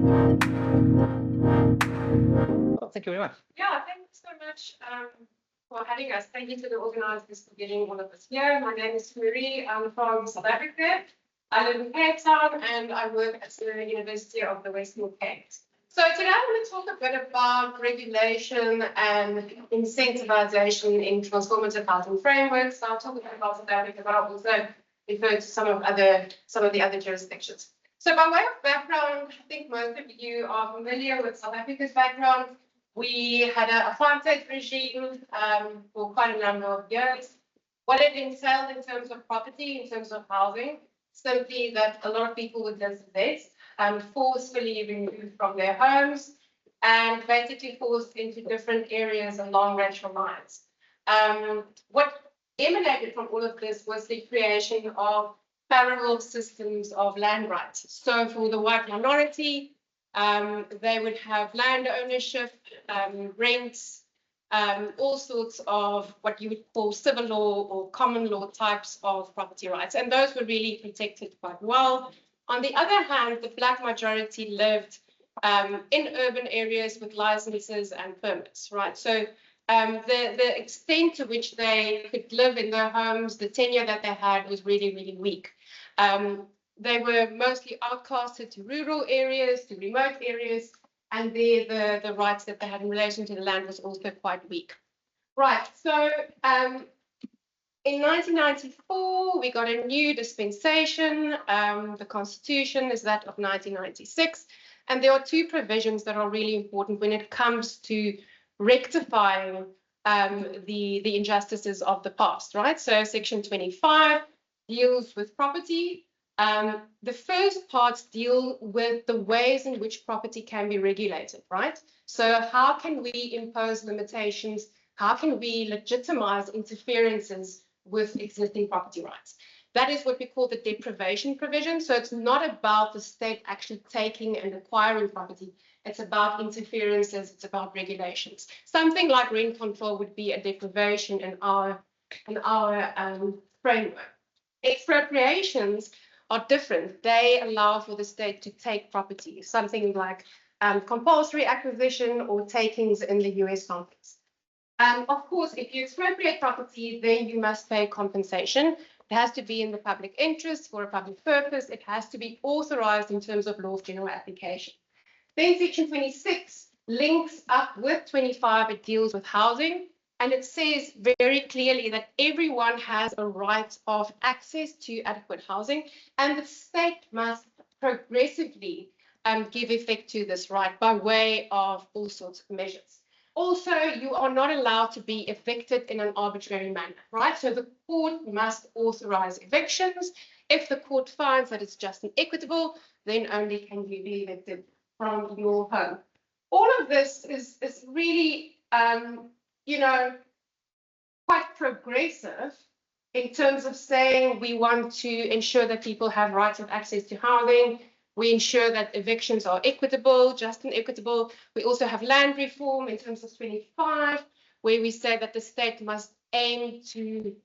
Well, thank you very much. Yeah, thank you so much for having us. Thank you to the organizers for getting all of us here. My name is Marie. I'm from South Africa. I live in Cape Town and I work at the University of the Western Cape. So today I want to talk a bit about regulation and incentivization in transformative housing frameworks. So I'll talk a bit about South Africa, but I'll also refer to some of the other jurisdictions. So by way of background, I think most of you are familiar with South Africa's background. We had a apartheid regime for quite a number of years. What it entailed in terms of property, in terms of housing, simply that a lot of people were dispossessed, forcefully removed from their homes, and basically forced into different areas along racial lines. What emanated from all of this was the creation of parallel systems of land rights. So for the white minority, they would have land ownership, rents, all sorts of what you would call civil law or common law types of property rights. And those were really protected quite well. On the other hand, the Black majority lived in urban areas with licenses and permits, right? So the extent to which they could live in their homes, the tenure that they had was really, really weak. They were mostly outcasted to rural areas, to remote areas, and the rights that they had in relation to the land was also quite weak. Right, so in 1994, we got a new dispensation. The Constitution is that of 1996, and there are two provisions that are really important when it comes to rectifying the injustices of the past, right? So Section 25 deals with property. The first parts deal with the ways in which property can be regulated, right? So how can we impose limitations? How can we legitimize interferences with existing property rights? That is what we call the deprivation provision. So it's not about the state actually taking and acquiring property. It's about interferences. It's about regulations. Something like rent control would be a deprivation in our framework. Expropriations are different. They allow for the state to take property, something like compulsory acquisition or takings in the US context. Of course, if you expropriate property, then you must pay compensation. It has to be in the public interest for a public purpose. It has to be authorized in terms of law of general application. Then Section 26 links up with 25. It deals with housing. And it says very clearly that everyone has a right of access to adequate housing, and the state must progressively give effect to this right by way of all sorts of measures. Also, you are not allowed to be evicted in an arbitrary manner, right? So the court must authorize evictions. If the court finds that it's just and equitable, then only can you be evicted from your home. All of this is really quite progressive in terms of saying we want to ensure that people have rights of access to housing. We ensure that evictions are equitable, just and equitable. We also have land reform in terms of 25, where we say that the state must aim to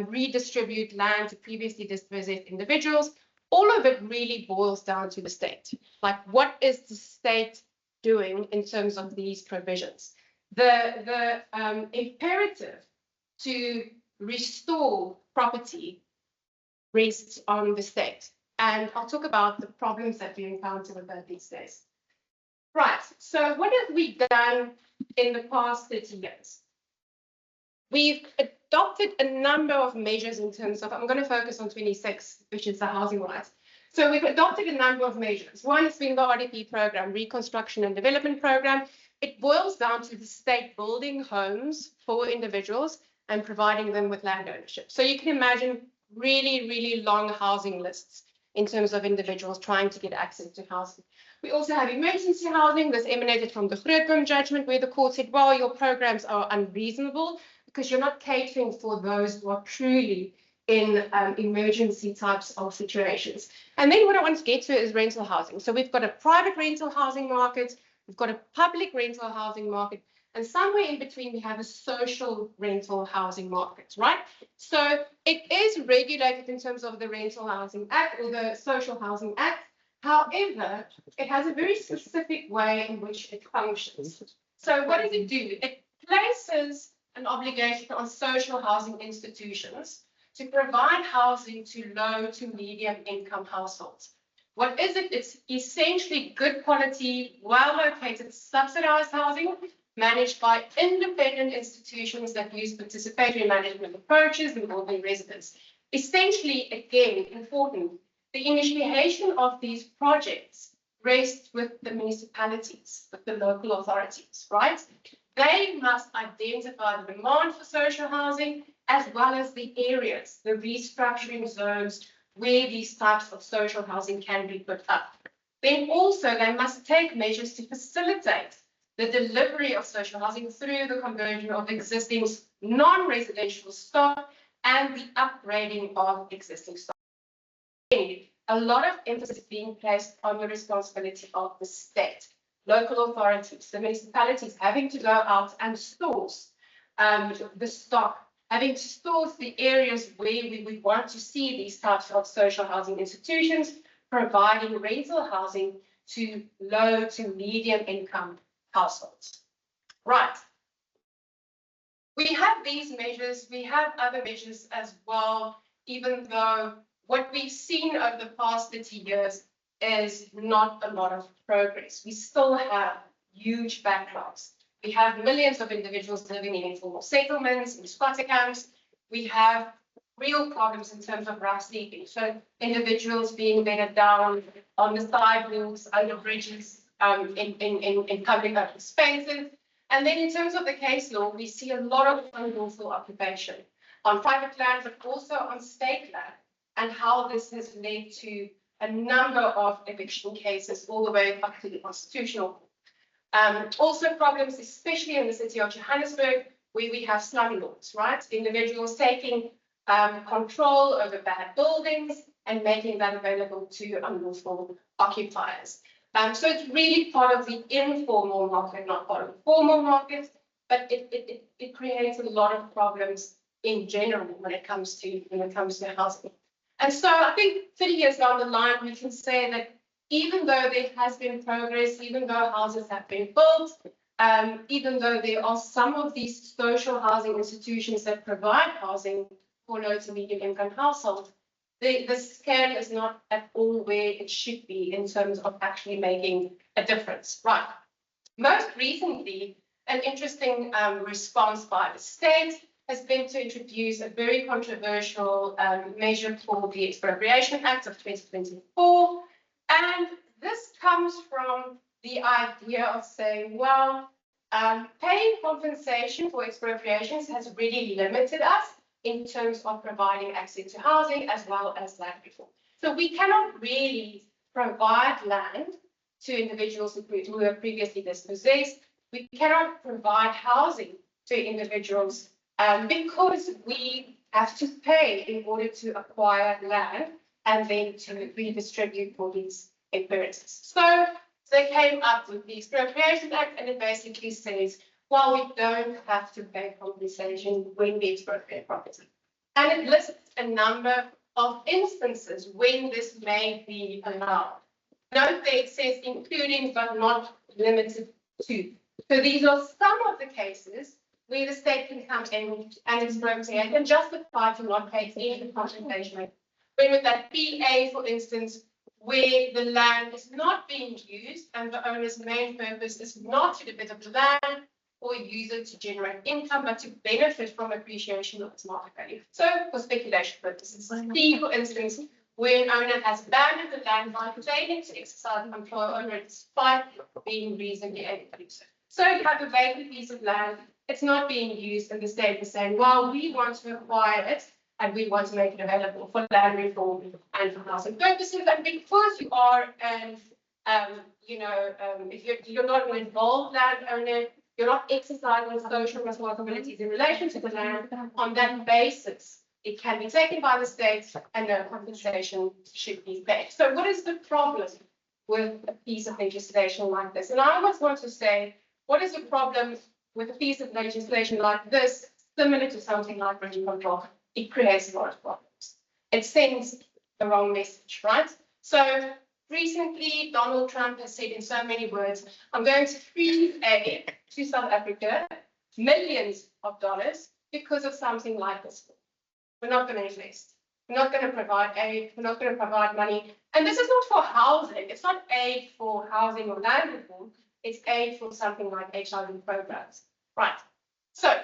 redistribute land to previously dispossessed individuals. All of it really boils down to the state. Like, what is the state doing in terms of these provisions? The imperative to restore property rests on the state. And I'll talk about the problems that we encounter with that these days. Right, so what have we done in the past 30 years? We've adopted a number of measures in terms of, I'm going to focus on 26, which is the housing rights. So we've adopted a number of measures. One has been the RDP program, Reconstruction and Development Program. It boils down to the state building homes for individuals and providing them with land ownership. So you can imagine really, really long housing lists in terms of individuals trying to get access to housing. We also have emergency housing. This emanated from the Grootboom judgment, where the court said, well, your programs are unreasonable because you're not catering for those who are truly in emergency types of situations. And then what I want to get to is rental housing. So we've got a private rental housing market, we've got a public rental housing market, and somewhere in between, we have a social rental housing market, right? So it is regulated in terms of the Rental Housing Act or the Social Housing Act. However, it has a very specific way in which it functions. So what does it do? It places an obligation on social housing institutions to provide housing to low to medium income households. What is it? It's essentially good quality, well-located, subsidized housing managed by independent institutions that use participatory management approaches involving residents. Essentially, again, important, the initiation of these projects rests with the municipalities, with the local authorities, right? They must identify the demand for social housing as well as the areas, the restructuring zones where these types of social housing can be put up. Then also they must take measures to facilitate the delivery of social housing through the conversion of existing non-residential stock and the upgrading of existing stock. A lot of emphasis is being placed on the responsibility of the state, local authorities, the municipalities having to go out and source the stock, having to source the areas where we would want to see these types of social housing institutions providing rental housing to low to medium income households. Right. We have these measures, we have other measures as well, even though what we've seen over the past 30 years is not a lot of progress. We still have huge backlogs. We have millions of individuals living in informal settlements, in squatter camps. We have real problems in terms of rough sleeping. So individuals being bedded down on the sidewalks, under bridges, in public open spaces. And then in terms of the case law, we see a lot of unlawful occupation on private land, but also on state land, and how this has led to a number of eviction cases all the way up to the constitutional court. Also problems, especially in the city of Johannesburg, where we have slum lords, right? Individuals taking control over bad buildings and making that available to unlawful occupiers. So it's really part of the informal market, not part of the formal market, but it creates a lot of problems in general when it comes to housing. And so I think 30 years down the line, we can say that even though there has been progress, even though houses have been built, even though there are some of these social housing institutions that provide housing for low to medium income households, the scale is not at all where it should be in terms of actually making a difference. Right. Most recently, an interesting response by the state has been to introduce a very controversial measure called the Expropriation Act of 2024. And this comes from the idea of saying, well, paying compensation for expropriations has really limited us in terms of providing access to housing as well as land reform. So we cannot really provide land to individuals who were previously dispossessed. We cannot provide housing to individuals because we have to pay in order to acquire land and then to redistribute for these experiences. So they came up with the Expropriation Act, and it basically says, well, we don't have to pay compensation when we expropriate property. And it lists a number of instances when this may be allowed. Note that it says including but not limited to. So these are some of the cases where the state can come in and expropriate and justify to not pay any compensation. When would that be? For instance, where the land is not being used and the owner's main purpose is not to develop the land or use it to generate income, but to benefit from appreciation of its market value. So for speculation purposes. C, for instance, where an owner has abandoned the land by failing to exercise control over it despite being reasonably able to do so. So you have a vacant piece of land, it's not being used, and the state is saying, well, we want to acquire it and we want to make it available for land reform and for housing purposes. And because you are if you're not an involved landowner, you're not exercising social responsibilities in relation to the land, on that basis, it can be taken by the state and no compensation should be paid. So what is the problem with a piece of legislation like this? And I always want to say, what is the problem with a piece of legislation like this, similar to something like rent control? It creates a lot of problems. It sends the wrong message, right? So recently Donald Trump has said in so many words, I'm going to freeze aid to South Africa, millions of dollars, because of something like this. We're not going to invest. We're not going to provide aid. We're not going to provide money. And this is not for housing. It's not aid for housing or land reform. It's aid for something like HIV programs. Right. So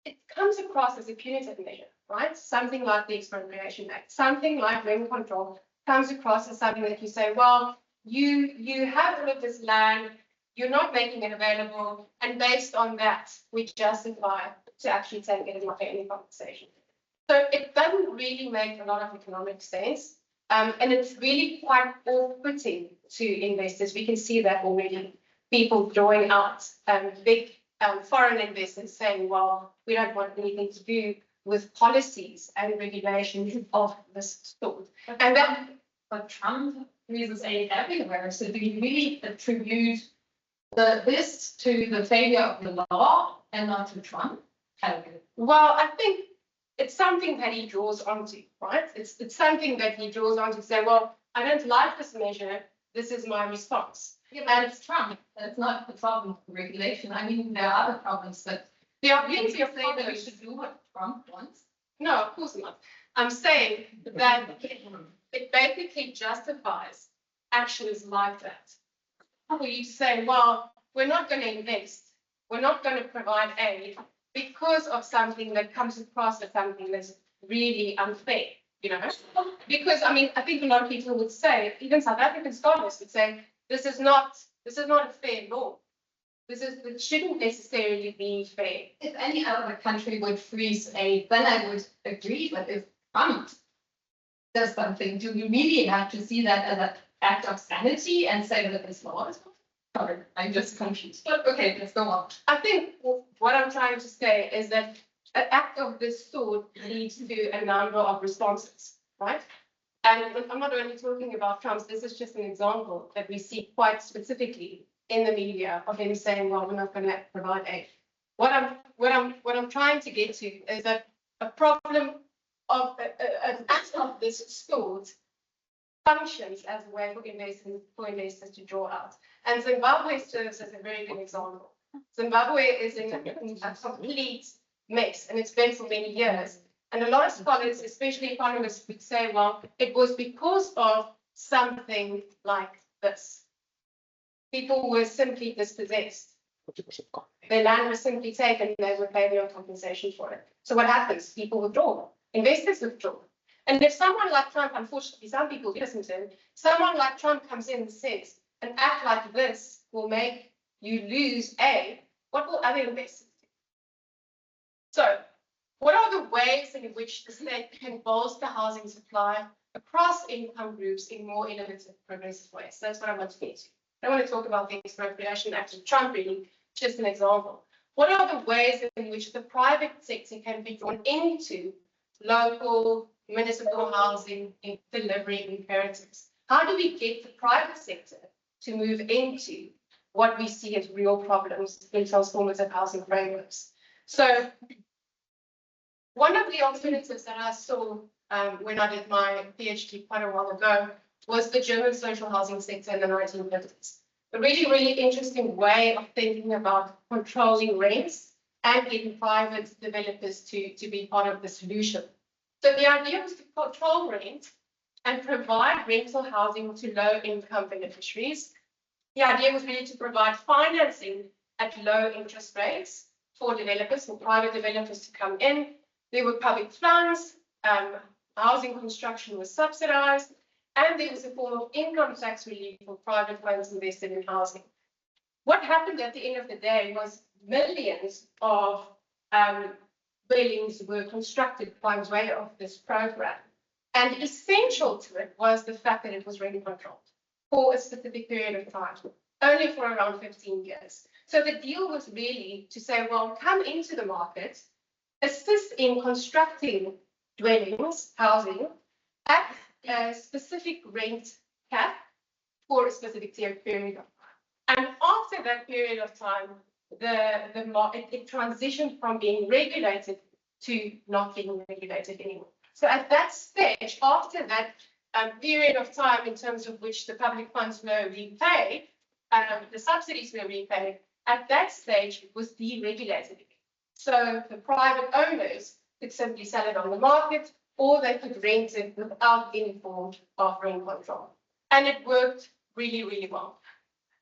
it comes across as a punitive measure, right? Something like the Expropriation Act, something like rent control comes across as something that you say, well, you have all of this land, you're not making it available, and based on that, we justify to actually take it and not pay any compensation. So it doesn't really make a lot of economic sense, and it's really quite off-putting to investors. We can see that already. People drawing out big foreign investors saying, well, we don't want anything to do with policies and regulations of this sort. And that, But Trump uses aid everywhere. So do you really attribute this to the failure of the law and not to Trump? well, I think it's something that he draws onto, right? It's something that he draws onto to say, well, I don't like this measure. This is my response. Yeah, but it's Trump. It's not the problem of regulation. I mean, there are other problems, but There are plenty of say that we problems. should do what Trump wants. No, of course not. I'm saying that it basically justifies actions like that. Where you say, well, we're not going to invest, we're not going to provide aid because of something that comes across as something that's really unfair, you know? Because, I mean, I think a lot of people would say, even South African scholars would say, this is not a fair law. It shouldn't necessarily be fair. If any other country would freeze aid, then I would agree. But if Trump does something, do you really have to see that as an act of sanity and say that this law is sorry, I'm just confused. But okay, let's go on. I think what I'm trying to say is that an act of this sort leads to a number of responses, right? And I'm not only talking about Trump's, this is just an example that we see quite specifically in the media of him saying, well, we're not going to provide aid. What I'm trying to get to is that a problem of an act of this sort functions as a way for investors to draw out. And Zimbabwe serves as a very good example. Zimbabwe is in a complete mess, and it's been for many years. And a lot of scholars, especially economists, would say, well, it was because of something like this. People were simply dispossessed. Their land was simply taken, they would pay no compensation for it. So what happens? People withdraw. Investors withdraw. And if someone like Trump, unfortunately, some people listen to him, someone like Trump comes in and says, an act like this will make you lose aid, what will other investors do? So what are the ways in which the state can bolster housing supply across income groups in more innovative, progressive ways? That's what I want to get to. I don't want to talk about the Expropriation Act of Trump, really, just an example. What are the ways in which the private sector can be drawn into local municipal housing delivery imperatives? How do we get the private sector to move into what we see as real problems in transformative housing frameworks? So one of the alternatives that I saw when I did my PhD quite a while ago was the German social housing sector in the 1950s. A really, really interesting way of thinking about controlling rents and getting private developers to be part of the solution. So the idea was to control rent and provide rental housing to low-income beneficiaries. The idea was really to provide financing at low interest rates for developers, for private developers to come in. There were public funds, housing construction was subsidized, and there was a form of income tax relief for private funds invested in housing. What happened at the end of the day was millions of buildings were constructed by way of this program. And essential to it was the fact that it was rent controlled for a specific period of time, only for around 15 years. So the deal was really to say, well, come into the market, assist in constructing dwellings, housing, at a specific rent cap for a specific period of time. And after that period of time, the market, it transitioned from being regulated to not being regulated anymore. So at that stage, after that period of time in terms of which the public funds were repaid, the subsidies were repaid, at that stage it was deregulated. So the private owners could simply sell it on the market, or they could rent it without any form of rent control. And it worked really, really well.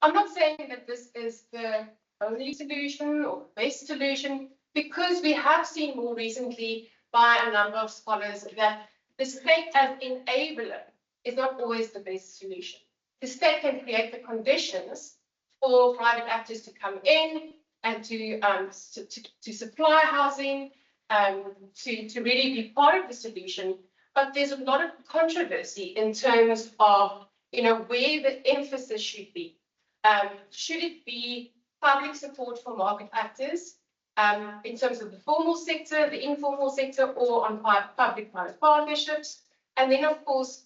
I'm not saying that this is the only solution or the best solution, because we have seen more recently by a number of scholars that the state as enabler is not always the best solution. The state can create the conditions for private actors to come in and to supply housing, to really be part of the solution. But there's a lot of controversy in terms of, where the emphasis should be. Should it be public support for market actors in terms of the formal sector, the informal sector, or on public-private partnerships? And then, of course,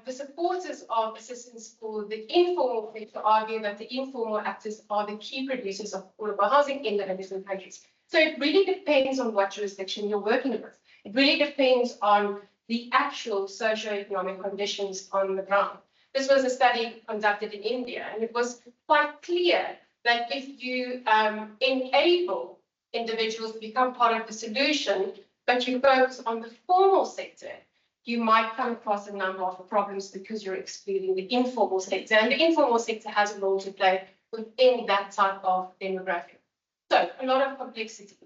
the supporters of assistance for the informal sector argue that the informal actors are the key producers of affordable housing in the different countries. So it really depends on what jurisdiction you're working with. It really depends on the actual socio-economic conditions on the ground. This was a study conducted in India, and it was quite clear that if you enable individuals to become part of the solution, but you focus on the formal sector, you might come across a number of problems because you're excluding the informal sector, and the informal sector has a role to play within that type of demographic. So a lot of complexity.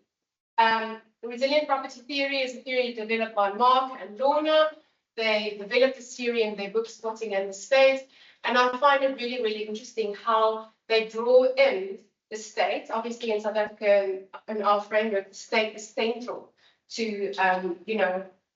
The resilient property theory is a theory developed by Mark and Lorna. They developed this theory in their book, Spotting in the States. And I find it really, really interesting how they draw in the state. Obviously, in South Africa, in our framework, the state is central to,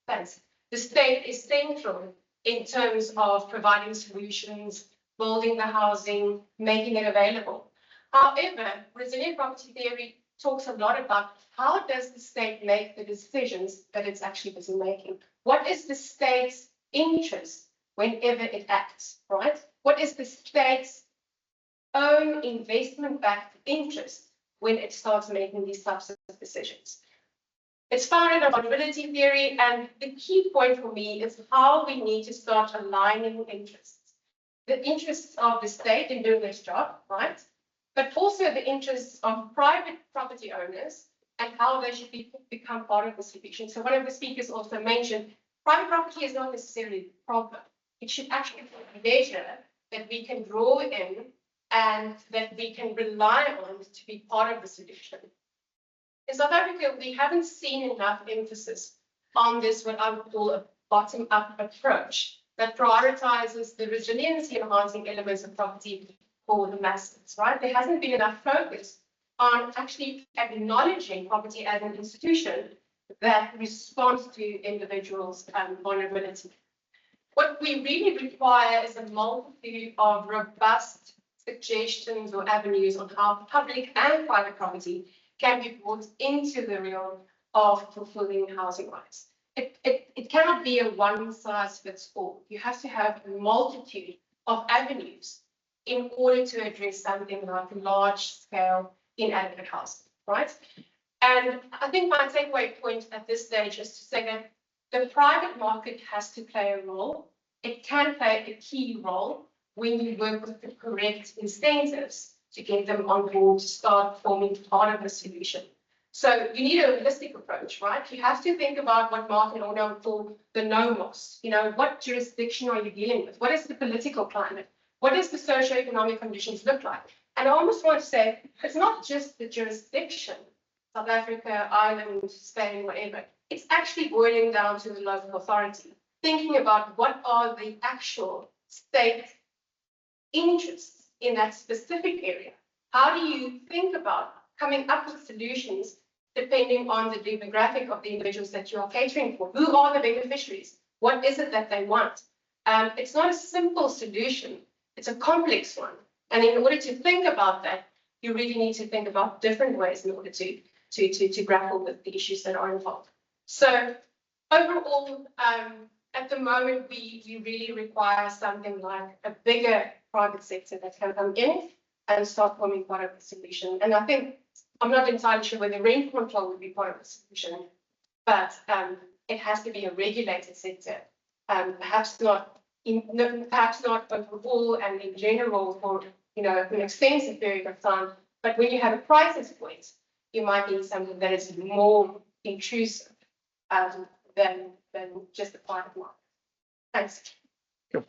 thanks. The state is central in terms of providing solutions, building the housing, making it available. However, resilient property theory talks a lot about how does the state make the decisions that it's actually busy making? What is the state's interest whenever it acts, right? What is the state's own investment-backed interest when it starts making these types of decisions? It's founded on vulnerability theory, and the key point for me is how we need to start aligning interests. The interests of the state in doing its job, right? But also the interests of private property owners and how they should become part of the solution. So one of the speakers also mentioned, private property is not necessarily the problem. It should actually be a measure that we can draw in and that we can rely on to be part of the solution. In South Africa, we haven't seen enough emphasis on this, what I would call a bottom-up approach that prioritizes the resiliency enhancing elements of property for the masses, right? There hasn't been enough focus on actually acknowledging property as an institution that responds to individuals' vulnerability. What we really require is a multitude of robust suggestions or avenues on how public and private property can be brought into the realm of fulfilling housing rights. It cannot be a one-size-fits-all. You have to have a multitude of avenues in order to address something like large-scale inadequate housing, right? And I think my takeaway point at this stage is to say that the private market has to play a role. It can play a key role when you work with the correct incentives to get them on board to start forming part of the solution. So you need a holistic approach, right? You have to think about what Mark and Orna would call the nomos. What jurisdiction are you dealing with? What is the political climate? What does the socioeconomic conditions look like? And I almost want to say, it's not just the jurisdiction, South Africa, Ireland, Spain, whatever. It's actually boiling down to the local authority, thinking about what are the actual state interests in that specific area. How do you think about coming up with solutions depending on the demographic of the individuals that you are catering for? Who are the beneficiaries? What is it that they want? It's not a simple solution. It's a complex one. And in order to think about that, you really need to think about different ways in order to grapple with the issues that are involved. So overall, at the moment, we really require something like a bigger private sector that can come in and start forming part of the solution. And I think, I'm not entirely sure whether rent control would be part of the solution, but it has to be a regulated sector perhaps not overall and in general for an extensive period of time. But when you have a crisis point, you might need something that is more intrusive than just a private market. Thanks. Yep.